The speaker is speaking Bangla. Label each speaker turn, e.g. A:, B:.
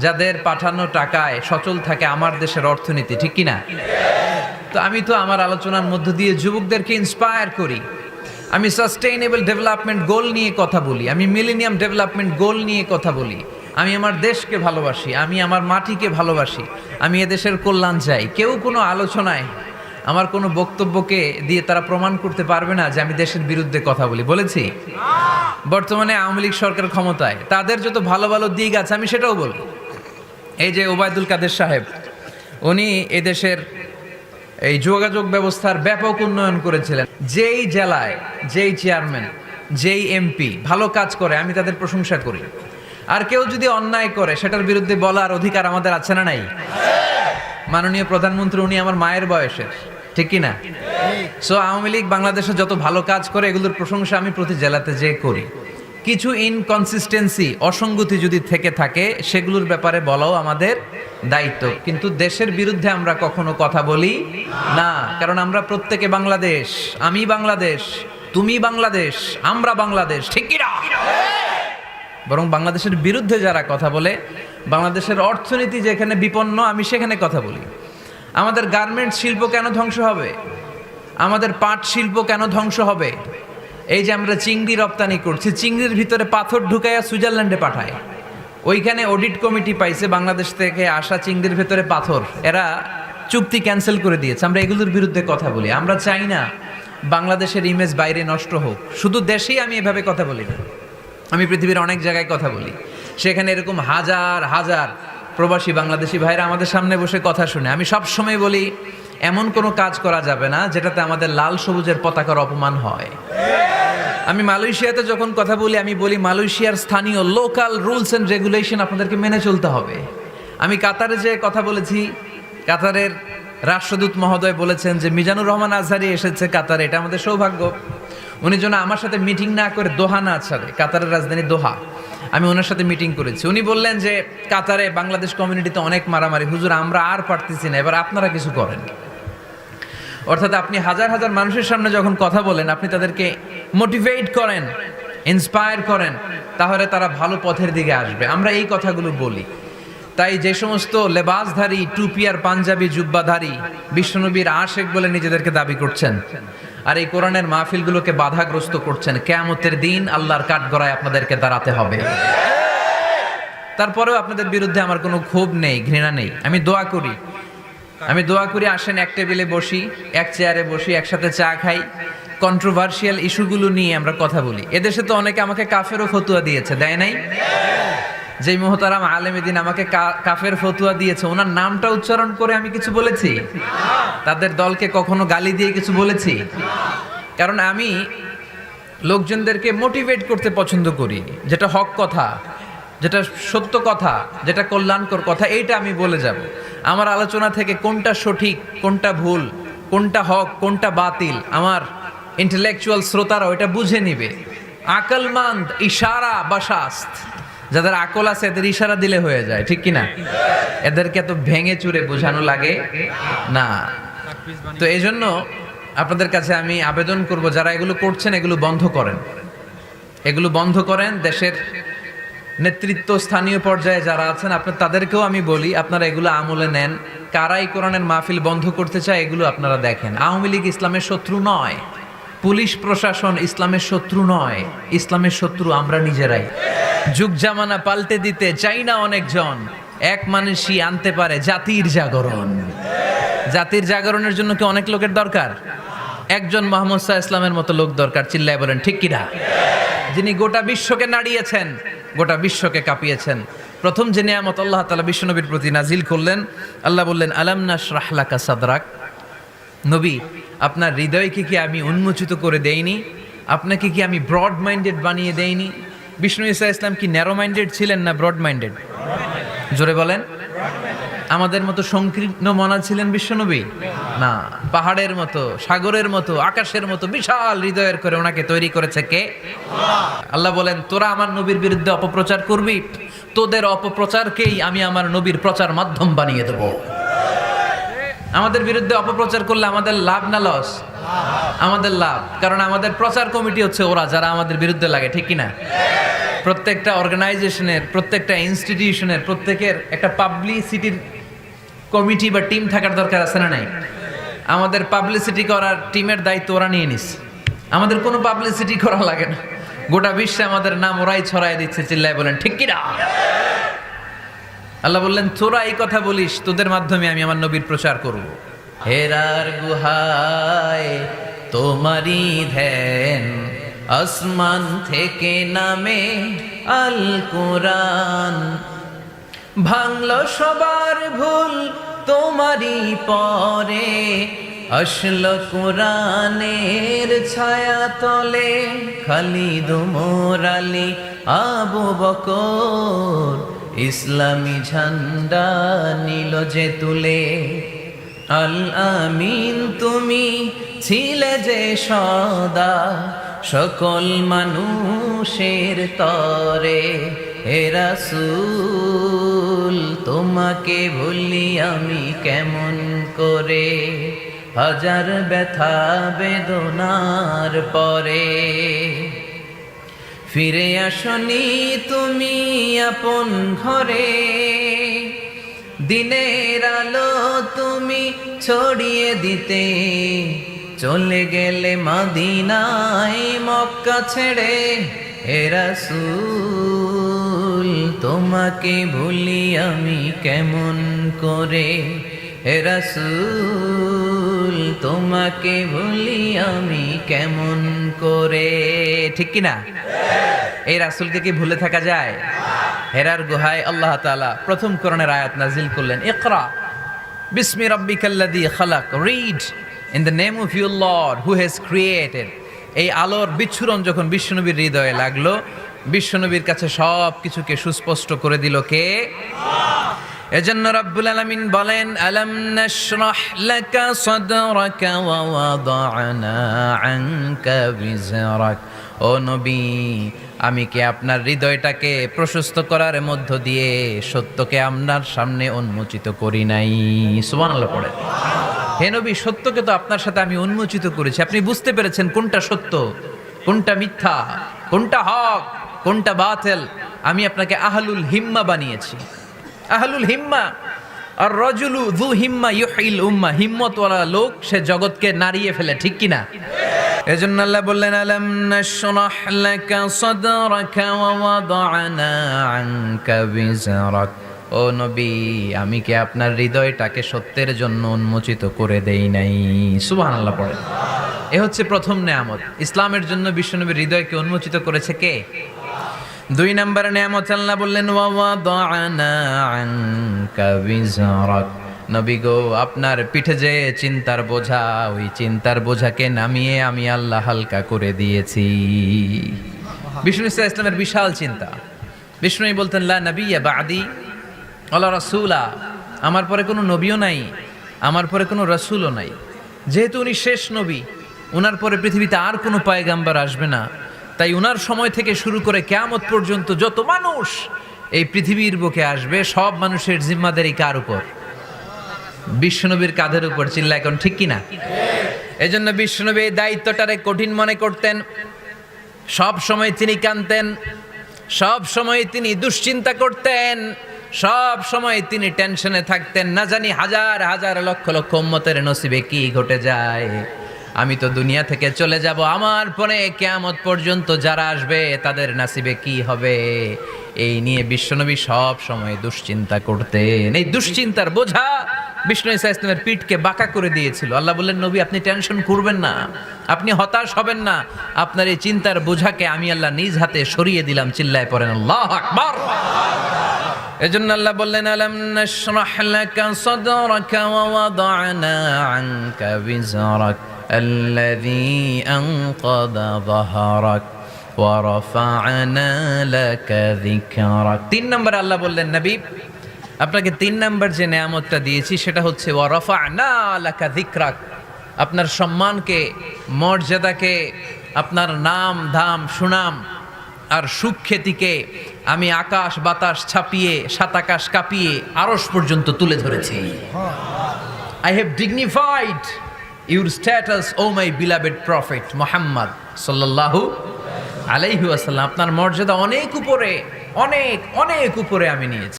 A: যাদের পাঠানো টাকায় সচল থাকে আমার দেশের অর্থনীতি, ঠিক কিনা? তো আমি তো আমার আলোচনার মধ্য দিয়ে যুবকদেরকে ইন্সপায়ার করি। আমি সাস্টেইনেবল ডেভেলপমেন্ট গোল নিয়ে কথা বলি, আমি মিলেনিয়াম ডেভেলপমেন্ট গোল নিয়ে কথা বলি। আমি আমার দেশকে ভালোবাসি, আমি আমার মাটিকে ভালোবাসি, আমি এদেশের কল্যাণ চাই। কেউ কোনো আলোচনায় আমার কোনো বক্তব্যকে দিয়ে তারা প্রমাণ করতে পারবে না যে আমি দেশের বিরুদ্ধে কথা বলি। বলেছি? বর্তমানে আওয়ামী লীগ সরকার ক্ষমতায়, তাদের যত ভালো ভালো দিক আছে আমি সেটাও বলি। এই যে ওবায়দুল কাদের সাহেব, উনি এদেশের এই যোগাযোগ ব্যবস্থার ব্যাপক উন্নয়ন করেছিলেন। যেই জেলায় যেই চেয়ারম্যান, যেই এমপি ভালো কাজ করে আমি তাদের প্রশংসা করি। আর কেউ যদি অন্যায় করে সেটার বিরুদ্ধে বলার অধিকার আমাদের আছে না নাই? মাননীয় প্রধানমন্ত্রী উনি আমার মায়ের বয়সের, ঠিক কি না? সো আওয়ামী লীগ বাংলাদেশে যত ভালো কাজ করে এগুলোর প্রশংসা আমি প্রতি জেলাতে যে করি। কিছু ইনকনসিস্টেন্সি, অসঙ্গতি যদি থেকে থাকে সেগুলোর ব্যাপারে বলাও আমাদের দায়িত্ব। কিন্তু দেশের বিরুদ্ধে আমরা কখনো কথা বলি না, কারণ আমরা প্রত্যেকে বাংলাদেশ। আমি বাংলাদেশ, তুমি বাংলাদেশ, আমরা বাংলাদেশ, ঠিক কি না? বরং বাংলাদেশের বিরুদ্ধে যারা কথা বলে, বাংলাদেশের অর্থনীতি যেখানে বিপন্ন আমি সেখানে কথা বলি। আমাদের গার্মেন্টস শিল্প কেন ধ্বংস হবে? আমাদের পাট শিল্প কেন ধ্বংস হবে? এই যে আমরা চিংড়ি রপ্তানি করছি, চিংড়ির ভিতরে পাথর ঢুকাইয়া সুইজারল্যান্ডে পাঠায়, ওইখানে অডিট কমিটি পাইছে বাংলাদেশ থেকে আসা চিংড়ির ভেতরে পাথর, এরা চুক্তি ক্যান্সেল করে দিয়েছে। আমরা এগুলোর বিরুদ্ধে কথা বলি। আমরা চাই না বাংলাদেশের ইমেজ বাইরে নষ্ট হোক। শুধু দেশেই আমি এভাবে কথা বলি না, আমি পৃথিবীর অনেক জায়গায় কথা বলি। সেখানে এরকম হাজার হাজার প্রবাসী বাংলাদেশি ভাইরা আমাদের সামনে বসে কথা শুনে। আমি সব সময় বলি এমন কোনো কাজ করা যাবে না যেটাতে আমাদের লাল সবুজের পতাকার অপমান হয়। আমি মালয়েশিয়াতে যখন কথা বলি আমি বলি মালয়েশিয়ার স্থানীয় লোকাল রুলস অ্যান্ড রেগুলেশন আপনাদেরকে মেনে চলতে হবে। আমি কাতারে যে কথা বলেছি, কাতারের রাষ্ট্রদূত মহোদয় বলেছেন যে মিজানুর রহমান আজহারি এসেছে কাতারে, এটা আমাদের সৌভাগ্য। উনি যেন আমার সাথে মিটিং না করে দোহা না ছাড়ে, কাতারের রাজধানী দোহা, আমি ওনার সাথে মিটিং করেছি। উনি বললেন যে কাতারে বাংলাদেশ কমিউনিটিতে অনেক মারামারি, হুজুর আমরা আর পারতেছি না, এবার আপনারা কিছু করেন। অর্থাৎ আপনি হাজার হাজার মানুষের সামনে যখন কথা বলেন, আপনি তাদেরকে মোটিভেট করেন, ইন্সপায়ার করেন, তাহলে তারা ভালো পথের দিকে আসবে। আমরা এই কথাগুলো বলি। তাই যে সমস্ত লেবাসধারী, টুপি আর পাঞ্জাবি জুব্বাধারী বিশ্বনবীর আশেক বলে নিজেদেরকে দাবি করছেন, আর এই কোরআনের মাহফিলগুলোকে বাধাগ্রস্ত করছেন, কিয়ামতের দিন আল্লাহর কাঠগড়ায় আপনাদেরকে দাঁড়াতে হবে। তারপরেও আপনাদের বিরুদ্ধে আমার কোনো ক্ষোভ নেই, ঘৃণা নেই। আমি দোয়া করি আসেন এক টেবিলে বসি, এক চেয়ারে বসি, একসাথে চা খাই, কন্ট্রোভার্সিয়াল ইস্যুগুলো নিয়ে আমরা কথা বলি। এদেশে তো অনেকে আমাকে কাফেরও ফতুয়া দিয়েছে, দেয় নাই? যেই মুহতারাম আলেম দিন আমাকে কাফের ফতুয়া দিয়েছে, ওনার নামটা উচ্চারণ করে আমি কিছু বলেছি? তাদের দলকে কখনো গালি দিয়ে কিছু বলেছি? কারণ আমি লোকজনদেরকে মোটিভেট করতে পছন্দ করি। যেটা হক কথা, যেটা সত্য কথা, যেটা কল্যাণকর কথা, এইটা আমি বলে যাব। আমার আলোচনা থেকে কোনটা সঠিক, কোনটা ভুল, কোনটা হক, কোনটা বাতিল, আমার ইন্টেলেকচুয়াল শ্রোতারা ওইটা বুঝে নিবে। আকলমান্দ ইশারা বাশাস্ত, যাদের আকল আছে এদের ইশারা দিলে হয়ে যায়, ঠিক কিনা? এদেরকে এত ভেঙে চুরে বোঝানো লাগে না। তো এই জন্য আপনাদের কাছে আমি আবেদন করব, যারা এগুলো করছেন এগুলো বন্ধ করেন, এগুলো বন্ধ করেন। দেশের নেতৃত্ব, স্থানীয় পর্যায়ে যারা আছেন আপনার, তাদেরকেও আমি বলি আপনারা এগুলো আমলে নেন। কারাই কোরআনের মাহফিল বন্ধ করতে চায় এগুলো আপনারা দেখেন। আওয়ামী লীগ ইসলামের শত্রু নয়, পুলিশ প্রশাসন ইসলামের শত্রু নয়, ইসলামের শত্রু আমরা নিজেরাই। যুগ জামানা পাল্টে দিতে চাই না অনেকজন, এক মানুষই আনতে পারে জাতির জাগরণ। জাতির জাগরণের জন্য কি অনেক লোকের দরকার? একজন মুহাম্মদ সাল্লাল্লাহু আলাইহি ওয়াসাল্লামের মতো লোক দরকার। চিল্লায় বলেন ঠিক কিনা? যিনি গোটা বিশ্বকে নাড়িয়েছেন, গোটা বিশ্বকে কাঁপিয়েছেন। প্রথম যে নিয়ামত আল্লাহ তাআলা বিশ্বনবীর প্রতি নাজিল করলেন, আল্লাহ বললেন আলাম নাশরাহ লাকা সাদরাক, নবী আপনার হৃদয়কে কি আমি উন্মোচিত করে দেইনি? আপনাকে কি আমি ব্রড মাইন্ডেড বানিয়ে দেইনি? বিষ্ণু ঈসা ইসলাম কি ন্যারো মাইন্ডেড ছিলেন না ব্রড মাইন্ডেড? জোরে বলেন। আমাদের মতো সংকীর্ণ মনা ছিলেন বিশ্বনবী? না, পাহাড়ের মতো, সাগরের মতো, আকাশের মতো বিশাল হৃদয়ের করে ওনাকে তৈরি করেছে কে? আল্লাহ বলেন তোরা আমার নবীর বিরুদ্ধে অপপ্রচার করবি, তোদের অপপ্রচারকেই আমি আমার নবীর প্রচার মাধ্যম বানিয়ে দেব। আমাদের বিরুদ্ধে অপপ্রচার করলে আমাদের লাভ না লস? আমাদের লাভ, কারণ আমাদের প্রচার কমিটি হচ্ছে ওরা যারা আমাদের বিরুদ্ধে লাগে, ঠিক কিনা? প্রত্যেকটা অর্গানাইজেশনের, প্রত্যেকটা ইনস্টিটিউশনের, প্রত্যেকের একটা পাবলিসিটির কমিটি বা টিম থাকার দরকার আছে না নাই? আমাদের পাবলিসিটি করার টিমের দায়িত্ব ওরা নিয়ে নিস। আমাদের কোনো পাবলিসিটি করা লাগে না, গোটা বিশ্বে আমাদের নাম ওরাই ছড়াই দিচ্ছে। চিল্লায় বলেন ঠিক কিনা? আল্লাহ বললেন তোরা এই কথা বলিস, তোদের মাধ্যমে আমি আমার নবীর প্রচার করব। হেরার গুহায় তোমারই ধ্যান, আসমান থেকে নামে আল কোরআন, ভাঙলো সবার ভুল তোমারই পরে, আসলো কোরআনের ছায়া তলে, খালিদ ওমর আলী আবু বকর, ইসলামী ঝান্ডা নিল যে তুলে। আল আমিন তুমি ছিলে যে সদা, সকল মানুষের তরে, হে রাসূল তোমাকে ভুলি আমি কেমন করে, হাজার ব্যথা বেদনার পরে। ফিরে আসনি তুমি আপন ঘরে, দিনের আলো তুমি ছড়িয়ে দিতে, চলে গেলে মদিনায় মক্কা ছেড়ে, হে রাসূল তোমাকে ভুলি আমি কেমন করে, হে রাসূল তোমাকে ভুলি আমি কেমন করে। ঠিক কিনা? এই রাসূলকে কি ভুলে থাকা যায়? হেরার গুহায় আল্লাহ তাআলা প্রথম কোরআনের আয়াত নাজিল করলেন, ইকরা বিসমি রাব্বিকাল্লাযী খালাক, read in the name of your lord who has created. এই আলোর বিচ্ছুরণ যখন বিশ্বনবীর হৃদয়ে লাগলো, বিশ্বনবীর কাছে সব কিছুকে সুস্পষ্ট করে দিল কে? এজন্য রব্বুল আলামিন বলেন, আলাম নাশরাহ লাকা সাদরাকা ওয়া ওয়াদা'না আনকা বিজরাক। ও নবী, আমি কি আপনার হৃদয়টাকে প্রশস্ত করার মধ্য দিয়ে সত্যকে আপনার সামনে উন্মোচিত করি নাই? সুবহানাল্লাহ পড়ে। হে নবী, সত্যকে তো আপনার সাথে আমি উন্মোচিত করেছি। আপনি বুঝতে পেরেছেন কোনটা সত্য, কোনটা মিথ্যা, কোনটা হক, কোনটা বাতিল। আমি আপনাকে আহলুল হিম্মা বানিয়েছি। আহলুল হিম্মা আর রাজুলু যু হিম্মা ইউহিল উম্মাহ, হিম্মতওয়ালা লোক সে জগৎকে নাড়িয়ে ফেলে। ঠিক কিনা? এজন্য আল্লাহ বললেন, আলাম নাশরাহ লাকা সাদরাকা ওয়া ওয়াদা'না আনকা বিজরাক। ও নবী, আমি কি আপনার হৃদয়টাকে সত্যের জন্য উন্মোচিত করে দেই নাই? সুবহানাল্লাহ পড়ে। এ হচ্ছে প্রথম নেয়ামত। ইসলামের জন্য বিশ্বনবীর হৃদয়কে উন্মোচিত করেছে কে? দুই নম্বর নেয়ামত আল্লাহ বললেন, ওয়া ওয়াদা'না আনকা বিজরাক। নবী গো, আপনার পিঠে যে চিন্তার বোঝা, ওই চিন্তার বোঝাকে নামিয়ে আমি আল্লাহ হালকা করে দিয়েছি। বিষ্ণু ইসলামের বিশাল চিন্তা। বিষ্ণু বলতেন, লা নবিয়্যা বা'দি ওয়ালা রাসূলা, আমার পরে কোনো নবীও নাই, আমার পরে কোনো রাসূলও নাই। যেহেতু উনি শেষ নবী, উনার পরে পৃথিবীতে আর কোনো পয়গাম্বর আসবে না, তাই উনার সময় থেকে শুরু করে কিয়ামত পর্যন্ত যত মানুষ এই পৃথিবীর বুকে আসবে, সব মানুষের জিম্মাদারি কার উপর? বিশ্বনবীর কাঁধের উপর। চিল্লা এখন ঠিক কিনা? এজন্য বিশ্বনবী এই দায়িত্বটারে কঠিন মনে করতেন। সব সময় তিনি কাঁদতেন, সব সময় তিনি দুশ্চিন্তা করতেন, সব সময় তিনি টেনশনে থাকতেন। না জানি হাজার হাজার লক্ষ লক্ষ উম্মতের নসিবে কি ঘটে যায়। আমি তো দুনিয়া থেকে চলে যাব, আমার পরে কিয়ামত পর্যন্ত যারা আসবে তাদের নসিবে কি হবে, এই নিয়ে বিশ্বনবী সব সময় দুশ্চিন্তা করতেন। এই দুশ্চিন্তার বোঝা বিষ্ণু ঈসা ইসলামের পিঠকে বাঁকা করে দিয়েছিল। আল্লাহ বললেন, নবী আপনি টেনশন করবেন না, আপনি হতাশ হবেন না, আপনার এই চিন্তার বোঝাকে আমি আল্লাহ নিজ হাতে সরিয়ে দিলাম। চিল্লায় পড়েন আল্লাহু আকবার। এজন্য আল্লাহ বললেন, আলাম নাশরাহ লাকা সাদরাকা ওয়া ওয়াদা'না আনকা বিজরাক আল্লাযী আনকাযা যাহরাক ওয়া রাফা'না লাকা যিকরাক। 3 নম্বরে আল্লাহ বললেন, নবী আপনাকে 3 নম্বর যে নেয়ামতটা দিয়েছি সেটা হচ্ছে ওয়া রাফা'না লাকা যিকরাক। আপনার সম্মানকে, মর্যাদাকে, আপনার নাম ধাম সুনাম আর সুখ্যাতিকে আমি আকাশ বাতাস ছাপিয়ে, সাত আকাশ কাঁপিয়ে আরশ পর্যন্ত তুলে ধরেছি। I have dignified your status, O my beloved prophet Muhammad sallallahu আলাইহি ওয়াসাল্লাম, আপনার মর্যাদা অনেক উপরে, অনেক অনেক উপরে আমি নিয়েছি।